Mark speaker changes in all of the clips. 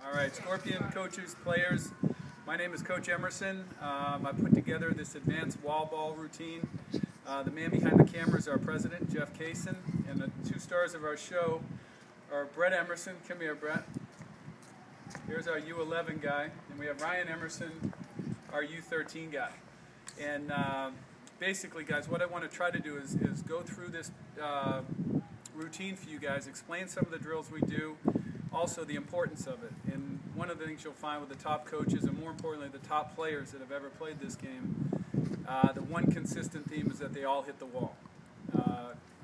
Speaker 1: All right, Scorpion coaches, players. My name is Coach Emerson. I put together this advanced wall ball routine. The man behind the camera is our president, Jeff Kaysen, and the two stars of our show are Brett Emerson. Come here, Brett. Here's our U11 guy, and we have Ryan Emerson, our U13 guy. And basically, guys, what I want to try to do is go through this routine for you guys, explain some of the drills we do, also the importance of it. And one of the things you'll find with the top coaches, and more importantly the top players that have ever played this game, the one consistent theme is that they all hit the wall.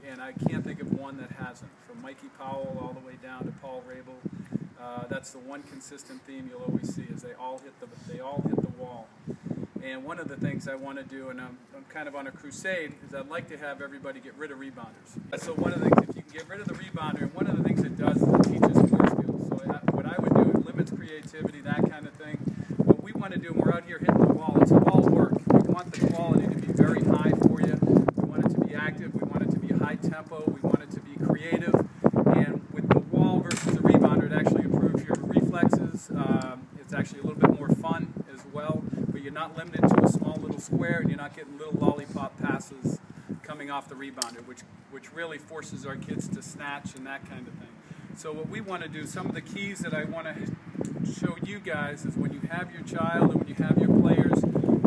Speaker 1: And I can't think of one that hasn't, from Mikey Powell all the way down to Paul Rabel. That's the one consistent theme you'll always see, is they all hit the wall. And one of the things I want to do, and I'm kind of on a crusade, is I'd like to have everybody get rid of rebounders. So one of the things, if you can get rid of the rebounder, and one of the things it does is it teaches core skills. So what I would do, it limits creativity, that kind of thing. What we want to do when we're out here hitting the wall, it's wall work. We want the quality to be very high for you. We want it to be active. We want it to be high tempo. We want it to be creative. And with the wall versus the rebounder, it actually improves your reflexes. It's actually a little bit more fun as well. You're not limited to a small little square, and you're not getting little lollipop passes coming off the rebounder, which really forces our kids to snatch and that kind of thing. So what we want to do, some of the keys that I want to show you guys is when you have your child and when you have your players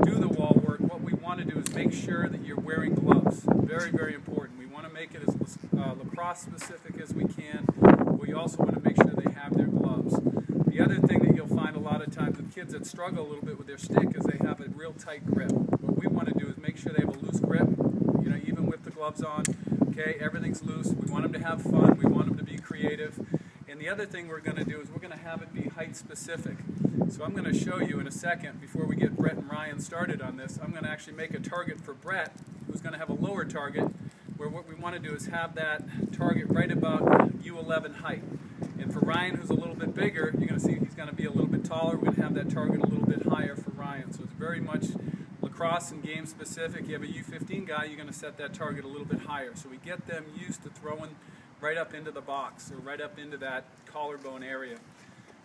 Speaker 1: do the wall work, what we want to do is make sure that you're wearing gloves. Very, very important. We want to make it as lacrosse specific as we can. We also want to make sure they have their gloves. The other thing that you'll find a lot of times with kids that struggle a little bit with their stick is they have a real tight grip. What we want to do is make sure they have a loose grip, you know, even with the gloves on. Okay, everything's loose. We want them to have fun. We want them to be creative. And the other thing we're going to do is we're going to have it be height specific. So I'm going to show you in a second, before we get Brett and Ryan started on this, I'm going to actually make a target for Brett, who's going to have a lower target, where what we want to do is have that target right about U11 height. And for Ryan, who's a little bit bigger, you're going to see he's going to be a little bit taller. We're going to have that target a little bit higher for Ryan. So it's very much lacrosse and game specific. You have a U15 guy, you're going to set that target a little bit higher. So we get them used to throwing right up into the box, or right up into that collarbone area.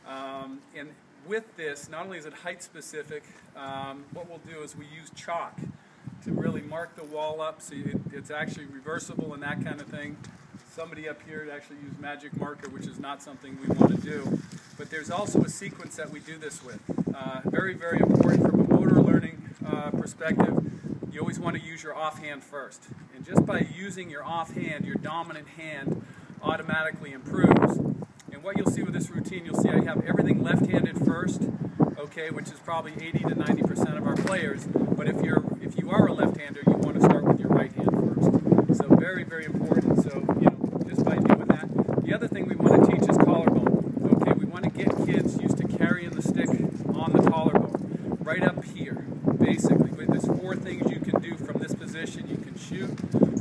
Speaker 1: And with this, not only is it height specific, what we'll do is we use chalk to really mark the wall up, so it's actually reversible and that kind of thing. Somebody up here actually used magic marker, which is not something we want to do. But there's also a sequence that we do this with. Very, very important from a motor learning perspective. You always want to use your offhand first. And just by using your offhand, your dominant hand automatically improves. And what you'll see with this routine, you'll see I have everything left-handed first, okay, which is probably 80 to 90% of our players. But if you are a left-hander, you want to start with your right hand first. So very, very important. So, you know, just by doing that. The other thing we want to teach is collarbone. Okay, we want to get kids used to carrying the stick on the collarbone, right up here, basically. There's four things you can do from this position. You can shoot,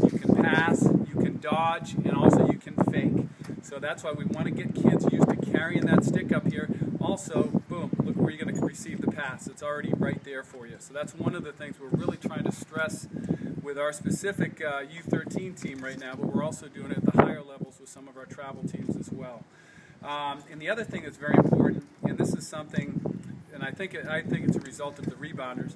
Speaker 1: you can pass, you can dodge, and also you can fake. So that's why we want to get kids used to carrying that stick up here. Also, boom, look where you're going to receive the pass. It's already right there for you. So that's one of the things we're really trying to stress with our specific U13 team right now, but we're also doing it at the higher levels with some of our travel teams as well. And the other thing that's very important, and this is something, and I think it's a result of the rebounders,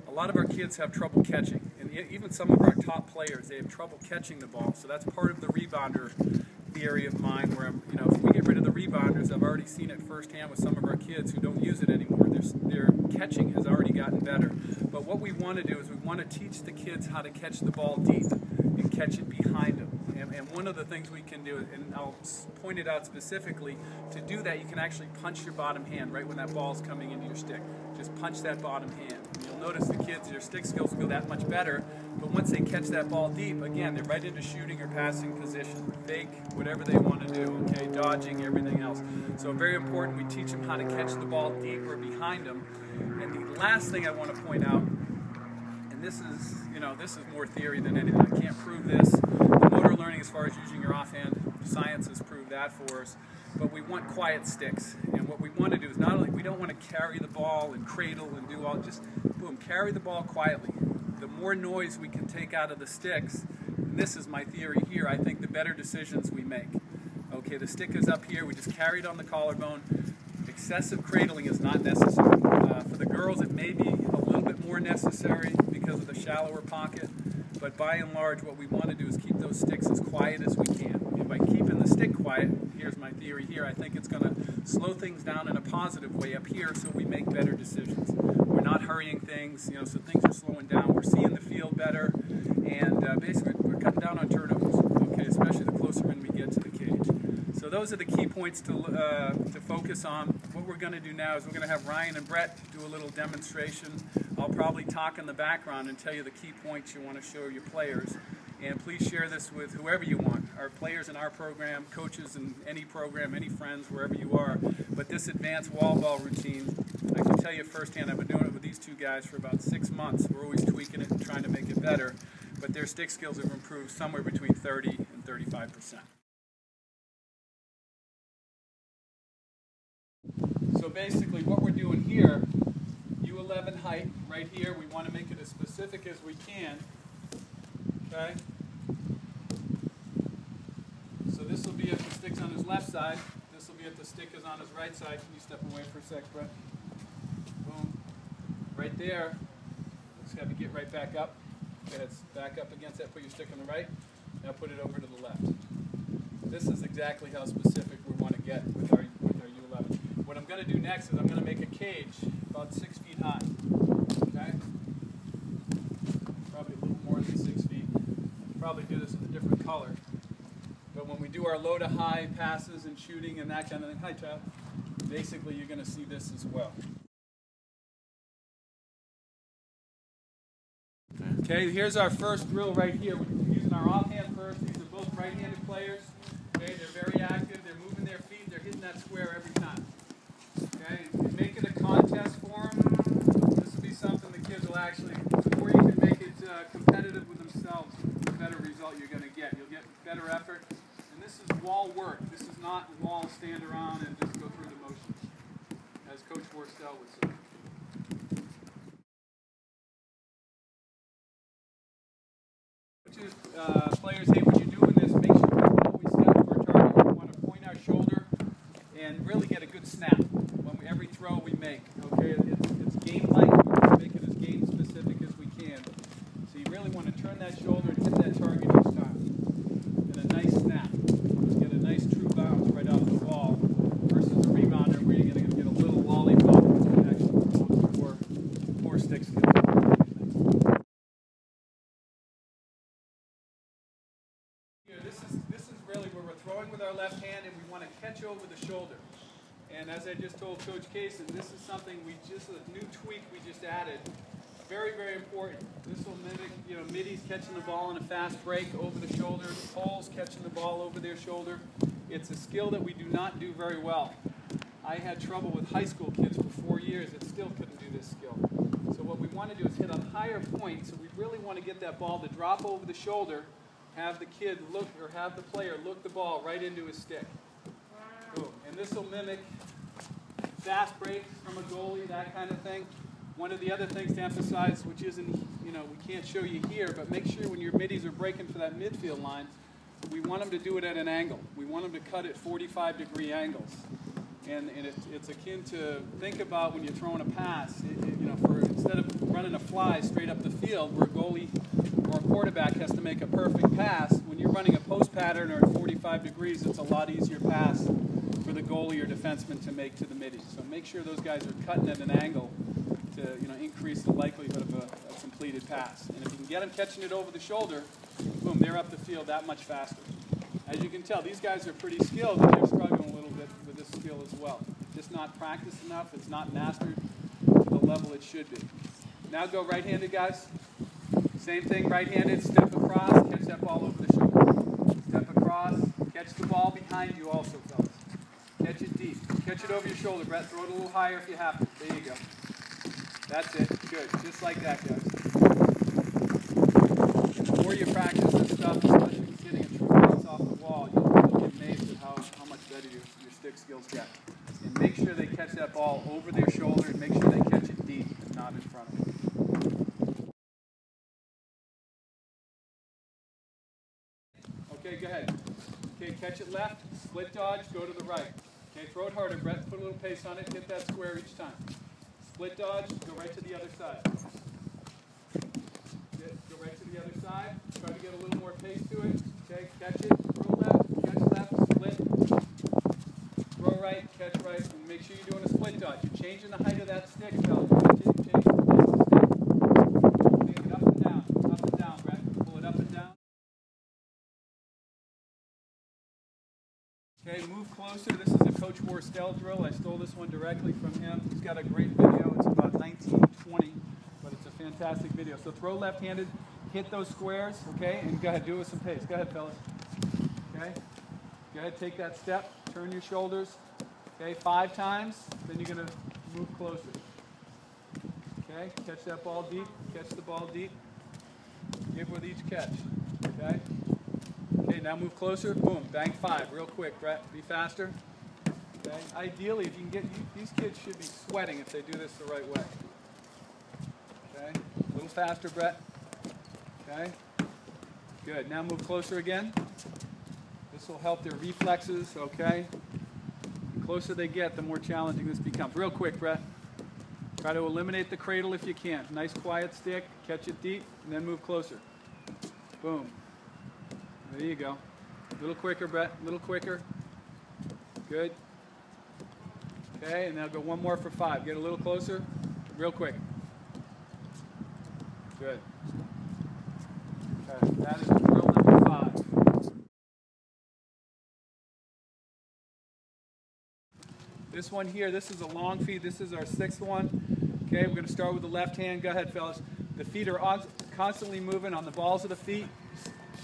Speaker 1: a lot of our kids have trouble catching. And even some of our top players, they have trouble catching the ball. So that's part of the rebounder theory of mine, where if we get rid of the rebounders, I've already seen it firsthand with some of our kids who don't use it anymore. Their catching has already gotten better. But what we want to do is we want to teach the kids how to catch the ball deep and catch it behind them. And one of the things we can do, and I'll point it out specifically, to do that you can actually punch your bottom hand right when that ball's coming into your stick. Just punch that bottom hand. And you'll notice the kids, their stick skills go that much better, but once they catch that ball deep, again, they're right into shooting or passing position, fake, whatever they want to do, okay, dodging, everything else. So very important, we teach them how to catch the ball deep or behind them. And the last thing I want to point out, and this is more theory than anything. I can't prove this. The motor learning, as far as using your offhand, science has proved that for us. But we want quiet sticks. And what we want to do is not only, we don't want to carry the ball and cradle and do all, just boom, carry the ball quietly. The more noise we can take out of the sticks, and this is my theory here, I think the better decisions we make. Okay, the stick is up here, we just carry it on the collarbone. excessive cradling is not necessary. For the girls, it may be a little bit more necessary because of the shallower pocket, but by and large, what we want to do is keep those sticks as quiet as we can. And by keeping the stick quiet, here's my theory here, I think it's going to slow things down in a positive way up here so we make better decisions. We're not hurrying things, so things are slowing down. We're seeing the field better, and basically we're cutting down on turnovers, okay, especially the closer in we get to the cage. So those are the key points to focus on. What we're going to do now is we're going to have Ryan and Brett do a little demonstration. I'll probably talk in the background and tell you the key points you want to show your players. And please share this with whoever you want, our players in our program, coaches in any program, any friends, wherever you are. But this advanced wall ball routine, I can tell you firsthand, I've been doing it with these two guys for about 6 months. We're always tweaking it and trying to make it better. But their stick skills have improved somewhere between 30 and 35%. So basically what we're doing here, U11 height, right here, we want to make it as specific as we can. Okay? So this will be if the stick's on his left side. This will be if the stick is on his right side. Can you step away for a sec, Brett? Boom. Right there. Just have you get right back up. Okay, it's back up against that. Put your stick on the right. Now put it over to the left. This is exactly how specific we want to get with our U11. What I'm going to do next is I'm going to make a cage about 6 feet high. Okay? Probably a little more than 6 feet. Probably do this in a different color. But when we do our low to high passes and shooting and that kind of thing, hi Chad, basically you're going to see this as well. Okay, here's our first drill right here. We're using our offhand first. These are both right-handed players. Okay, they're very active. They're moving their feet. They're hitting that square every time. Okay, make it a contest for them. This will be something the kids will actually, the more you can make it competitive with themselves, the better result you're going to get. You'll get better effort. And this is wall work. This is not wall stand around and just go through the motions, as Coach Worstel would say. Players, hey, when you're doing this, make sure we always step to our target. We want to point our shoulder and really get a good snap when every throw we make. Okay, it's game-like. We want to make it as game-specific as we can. So you really want to turn that shoulder and hit that target each time. And a nice snap. Get a nice true bounce right off the ball versus a rebounder where you're going to get a little lollipop and actually promote more stick skills. This is really where we're throwing with our left hand and we want to catch over the shoulder. And as I just told Coach Kaysen, this is something a new tweak we just added. Very, very important. This will mimic, middies catching the ball in a fast break over the shoulder, poles catching the ball over their shoulder. It's a skill that we do not do very well. I had trouble with high school kids for 4 years that still couldn't do this skill. So what we want to do is hit a higher point, so we really want to get that ball to drop over the shoulder, have the kid look, or have the player look the ball right into his stick. Boom. And this will mimic fast breaks from a goalie, that kind of thing. One of the other things to emphasize, which isn't, we can't show you here, but make sure when your middies are breaking for that midfield line, we want them to do it at an angle. We want them to cut at 45-degree angles. And it's akin to, think about when you're throwing a pass, instead of running a fly straight up the field where a goalie or a quarterback has to make a perfect pass, when you're running a post pattern or at 45 degrees, it's a lot easier pass for the goalie or defenseman to make to the middies. So make sure those guys are cutting at an angle to increase the likelihood of a completed pass. And if you can get them catching it over the shoulder, boom, they're up the field that much faster. As you can tell, these guys are pretty skilled, but they're struggling a little bit with this skill as well. Just not practiced enough. It's not mastered to the level it should be. Now go right-handed, guys. Same thing, right-handed, step across, catch that ball over the shoulder. Step across, catch the ball behind you also, fellas. Catch it deep. Catch it over your shoulder, Brett. Throw it a little higher if you have to. There you go. That's it. Good. Just like that, guys. And the more you practice this stuff, especially getting a true pass off the wall, you'll be amazed at how much better your stick skills get. And make sure they catch that ball over their shoulder and make sure they catch it deep and not in front of them. Okay, go ahead. Okay, catch it left, split dodge, go to the right. Okay, throw it harder, Brett. Put a little pace on it. Hit that square each time. Split dodge, go right to the other side. Go right to the other side. Try to get a little more pace to it. Okay, catch it, throw left, catch left, split. Throw right, catch right, and make sure you're doing a split dodge. You're changing the height of that stick, fellas. Change the height of the stick. Take it up and down, Brett. Pull it up and down. Okay, move closer. This is a Coach Worstel drill. I stole this one directly from him. He's got a great video. It's about 1920, but it's a fantastic video. So throw left-handed, hit those squares, okay, and go ahead, do it with some pace. Go ahead, fellas. Okay, go ahead, take that step, turn your shoulders, okay, 5 times, then you're going to move closer. Okay, catch that ball deep, catch the ball deep, give with each catch, okay? Okay, now move closer, boom, bang 5, real quick, Brett, be faster. Okay, ideally, if you can get, these kids should be sweating if they do this the right way. Okay, a little faster, Brett. Okay, good, now move closer again. This will help their reflexes, okay? The closer they get, the more challenging this becomes. Real quick, Brett. Try to eliminate the cradle if you can. Nice quiet stick, catch it deep, and then move closer. Boom. There you go. A little quicker, Brett, a little quicker. Good. Okay, and now go one more for 5. Get a little closer, real quick. Good. Okay, that is drill number 5. This one here, this is a long feed. This is our 6th one. Okay, we're going to start with the left hand. Go ahead, fellas. The feet are constantly moving on the balls of the feet,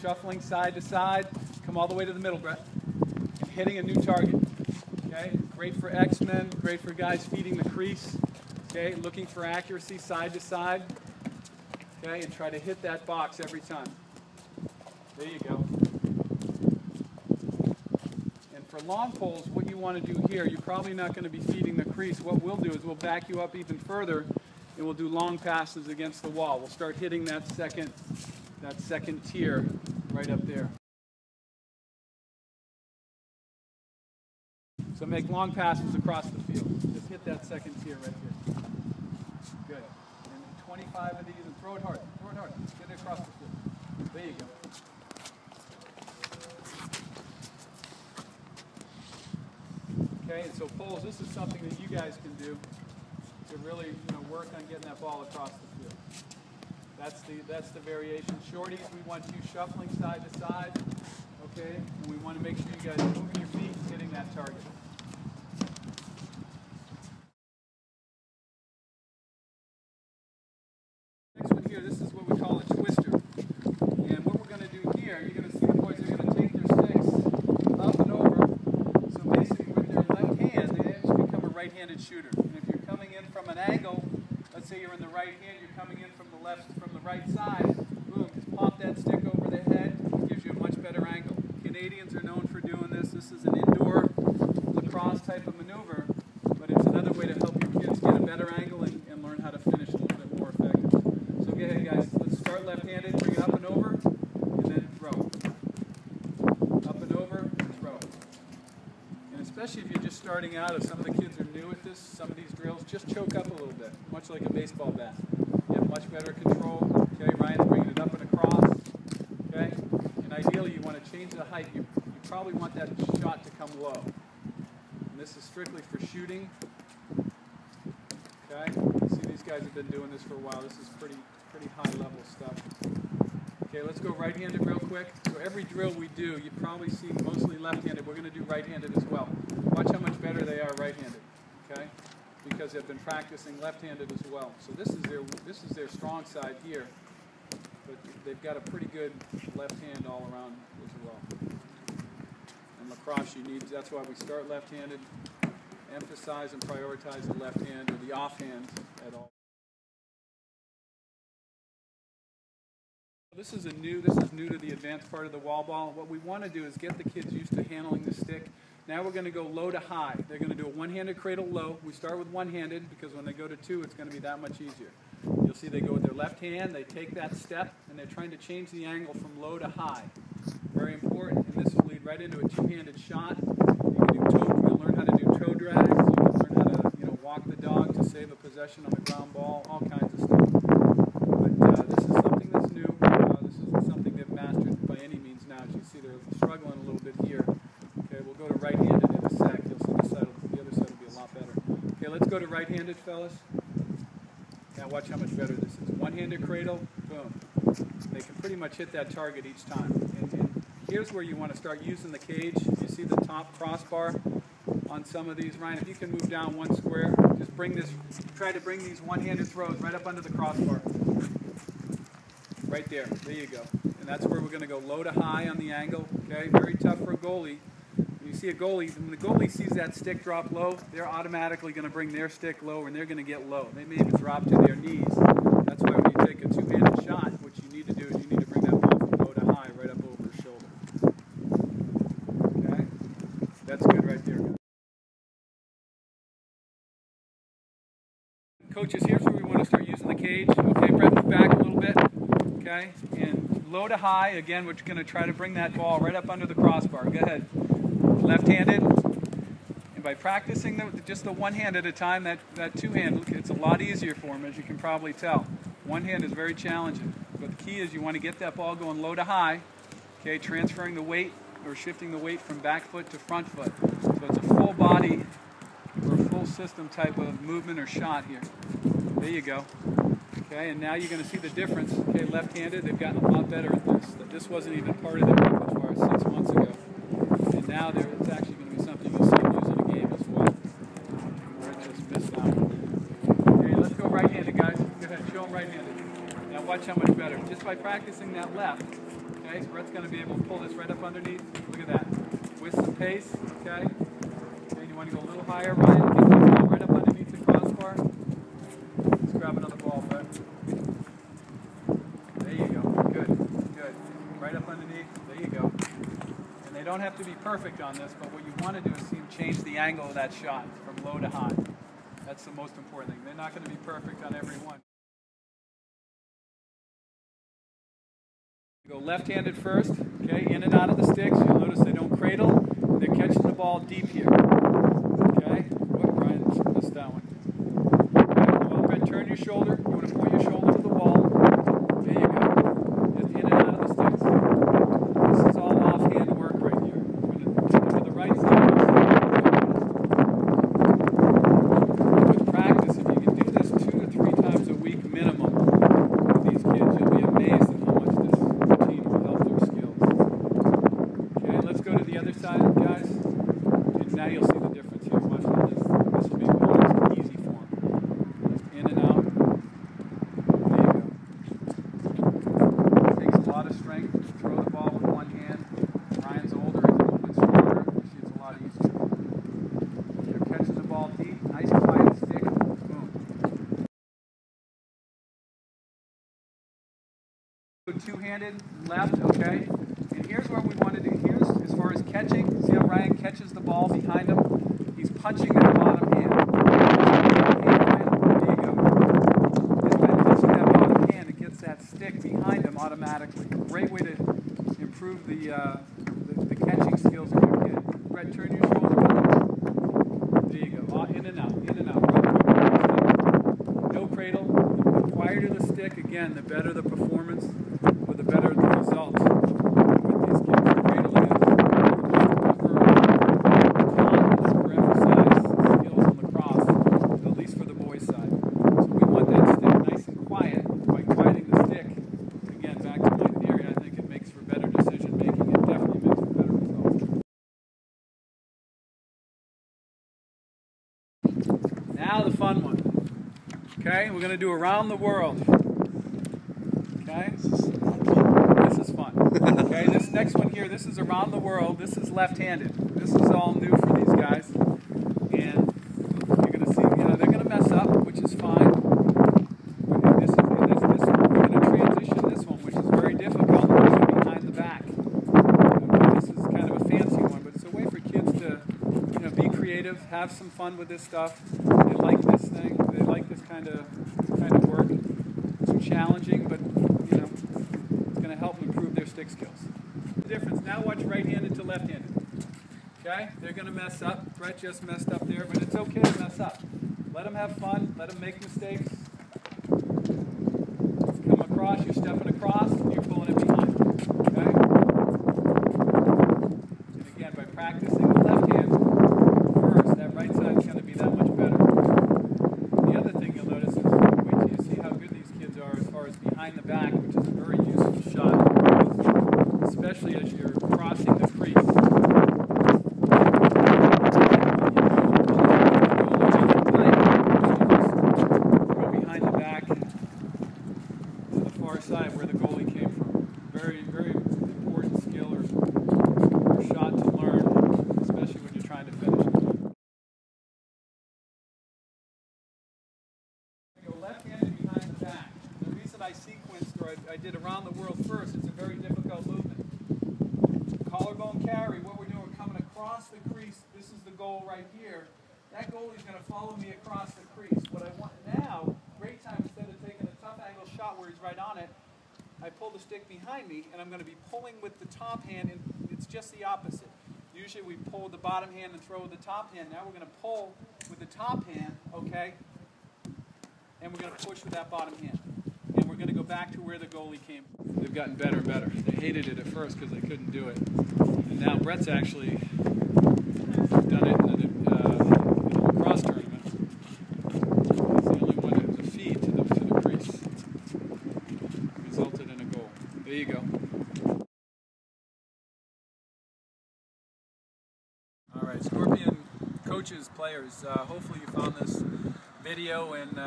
Speaker 1: shuffling side to side. Come all the way to the middle, Brett. And hitting a new target. Okay, great for X-Men, great for guys feeding the crease. Okay, looking for accuracy side to side. Okay, and try to hit that box every time. There you go. And for long poles, what you want to do here, you're probably not going to be feeding the crease. What we'll do is we'll back you up even further, and we'll do long passes against the wall. We'll start hitting that second tier right up there. So make long passes across the field. Just hit that second tier right here. Good. And 25 of these, and throw it hard. Throw it hard. Get it across the field. There you go. Okay, and so poles, this is something that you guys can do to really, work on getting that ball across the field. That's the variation. Shorties, we want you shuffling side to side. Okay, and we want to make sure you guys are moving your feet, hitting that target. Next one here, this is what we call a twister. And what we're going to do here, you're going to see the boys are going to take their sticks up and over. So basically with their left hand, they actually become a right-handed shooter. And if you're coming in from an angle, let's say you're in the right hand, you're coming in from the right side, boom, just pop that stick over the head, it gives you a much better angle. Canadians are known for doing this. This is an indoor lacrosse type of maneuver, but it's another way to help your kids get a better angle and learn how to finish a little bit more effective. So go ahead, guys. Let's start left-handed, bring it up and over, and then throw. Up and over, and throw. And especially if you're just starting out, if some of the kids are new at this, some of these drills, just choke up a little bit, much like a baseball bat. You have much better control. Okay, Ryan's bringing it up and across. Okay, and ideally you want to change the height. You probably want that shot to come low. And this is strictly for shooting. Okay, see these guys have been doing this for a while. This is pretty high level stuff. Okay, let's go right-handed real quick. So every drill we do, you probably see mostly left-handed. We're going to do right-handed as well. Watch how much better they are right-handed. Okay, because they've been practicing left-handed as well. So this is their strong side here, but they've got a pretty good left hand all around as well. In lacrosse, that's why we start left-handed, emphasize and prioritize the left hand or the offhand at all. This is new to the advanced part of the wall ball. What we want to do is get the kids used to handling the stick. Now we're going to go low to high. They're going to do a one-handed cradle low. We start with one-handed because when they go to 2, it's going to be that much easier. You'll see they go with their left hand, they take that step, and they're trying to change the angle from low to high. Very important, and this will lead right into a two-handed shot. You can do you'll learn how to do possession on the ground ball, all kinds of stuff. But this is something that's new. This isn't something they've mastered by any means now. As you see, they're struggling a little bit here. Okay, we'll go to right-handed in a sec. You'll see the other side will be a lot better. Okay, let's go to right-handed, fellas. Now watch how much better this is. One-handed cradle, boom. They can pretty much hit that target each time. And here's where you want to start using the cage. You see the top crossbar on some of these. Ryan, if you can move down one square, just try to bring these one-handed throws right up under the crossbar. Right there. There you go. And that's where we're going to go low to high on the angle. Okay, very tough for a goalie. When you see a goalie, when the goalie sees that stick drop low, they're automatically going to bring their stick low, and they're going to get low. They may even drop to their knees. That's why when you take a two-handed shot, what you need to do is you need to bring that ball from low to high right up over the shoulder. Okay? That's good right there. Coaches, here's where we want to start using the cage. Okay, Brett, move back a little bit. Okay? And low to high, again, we're going to try to bring that ball right up under the crossbar. Go ahead. Left-handed. And by practicing just the one hand at a time, that two-hand, it's a lot easier for them, as you can probably tell. One hand is very challenging. But the key is you want to get that ball going low to high. Okay, transferring the weight or shifting the weight from back foot to front foot. So it's a full body or a full system type of movement or shot here. There you go. Okay, and now you're going to see the difference. Okay, left-handed, they've gotten a lot better at this. This wasn't even part of their repertoire 6 months ago. And now it's actually going to be something you'll see them use in a game as well. I just missed out. Okay, let's go right-handed, guys. Go ahead, show them right-handed. Now watch how much better. Just by practicing that left, okay, so Brett's going to be able to pull this right up underneath. Look at that. With some pace, okay. And you want to go a little higher, Ryan. Get this ball right up underneath the crossbar. Let's grab another ball, Brett. There you go. Good. Good. Right up underneath. There you go. And they don't have to be perfect on this, but what you want to do is see them change the angle of that shot from low to high. That's the most important thing. They're not going to be perfect on every one. Go left-handed first, okay, in and out of the sticks. You'll notice they don't cradle. They're catching the ball deep here. Okay? Oh, Brian missed that one. Okay, go up and turn your shoulder. You want to point your shoulder to the wall. There you go. Just in and out of the sticks. This is all offhand work right here. You're going to take it to the right side. With practice, if you can do this 2 to 3 times a week minimum with these kids, you'll be amazed at how much this routine will help their skills. Okay, let's go to the other side, guys. And now you'll see the difference here. Watch this. This will be almost easy for them. In and out. There you go. It takes a lot of strength to throw the ball with one hand. Ryan's older, he's a little bit stronger. You see, it's a lot easier. They're catching the ball deep. Nice quiet stick. Boom. Two-handed left, okay? And here's where we want to do. Here's as far as catching. See how Ryan catches the ball behind him? He's punching that bottom hand. There you go. Just by punching that bottom hand, it gets that stick behind him automatically. Great way to improve the catching skills of your kid. Brett, turn your shoulder back. There you go. In and out, in and out. No cradle. The quieter the stick, again, the better the performance, or the better the results with these kids. The cradle is overemphasize skills on the cross, at least for the boys' side. So we want that stick nice and quiet. By quieting the stick, again, back to my theory, I think it makes for better decision making. It definitely makes for better results. Now the fun one. Okay, we're going to do around the world. Okay, this is fun. Okay, this next one here, this is around the world. This is left-handed. This is all new for these guys, and you're going to see, they're going to mess up, which is fine. We're going to transition this one, which is very difficult, which is behind the back. Okay, this is kind of a fancy one, but it's a way for kids to, be creative, have some fun with this stuff. They like this thing. They like this kind of work. It's challenging, but it's going to help improve their stick skills. The difference. Now watch right-handed to left-handed. Okay, they're going to mess up. Brett just messed up there, but it's okay to mess up. Let them have fun. Let them make mistakes. Come across, you're stepping across, and you're pulling it behind. Okay? And again, by practicing the left hand first, that right side is going to be that much better. The other thing you'll notice is, wait till you see how good these kids are as far as behind the back, which is a very useful shot, especially as you're crossing the crease. Side where the goalie came from. Very, very important skill or shot to learn, especially when you're trying to finish. Go left-handed behind the back. The reason I sequenced, or I did around the world first, it's a very difficult movement. Collarbone carry, what we're doing, we're coming across the crease. This is the goal right here. That goalie's going to follow me across the crease. What I want now, great time, instead of taking a tough angle shot where he's right on it, I pull the stick behind me, and I'm going to be pulling with the top hand, and it's just the opposite. Usually we pull with the bottom hand and throw with the top hand. Now we're going to pull with the top hand, okay, and we're going to push with that bottom hand. And we're going to go back to where the goalie came from. They've gotten better and better. They hated it at first because they couldn't do it. And now Brett's actually done it in a lacrosse tournament. He's the only one that was a feed to the crease. Resulted in a goal. There you go. All right, Scorpion coaches, players, hopefully you found this video and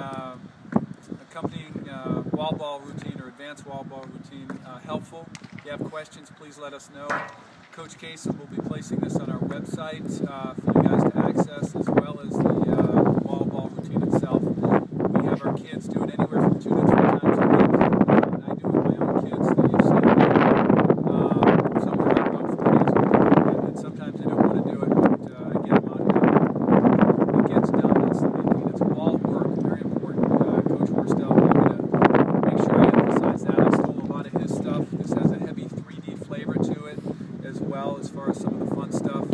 Speaker 1: accompanying wall ball routine or advanced wall ball routine helpful. If you have questions, please let us know. Coach Kaysen will be placing this on our website for you guys to access, as well as the wall ball routine itself. We have our kids do it anywhere from 2 to 3 times a week. I do it with my own kids. They've seen me. Some are out about 4 days a week, and sometimes they don't want to do it, but I get them out here. It gets done. It's wall work, very important. Coach Horstel wanted me to make sure I emphasize that. I stole a lot of his stuff. This has a heavy 3D flavor to it, as well as far as some of the fun stuff.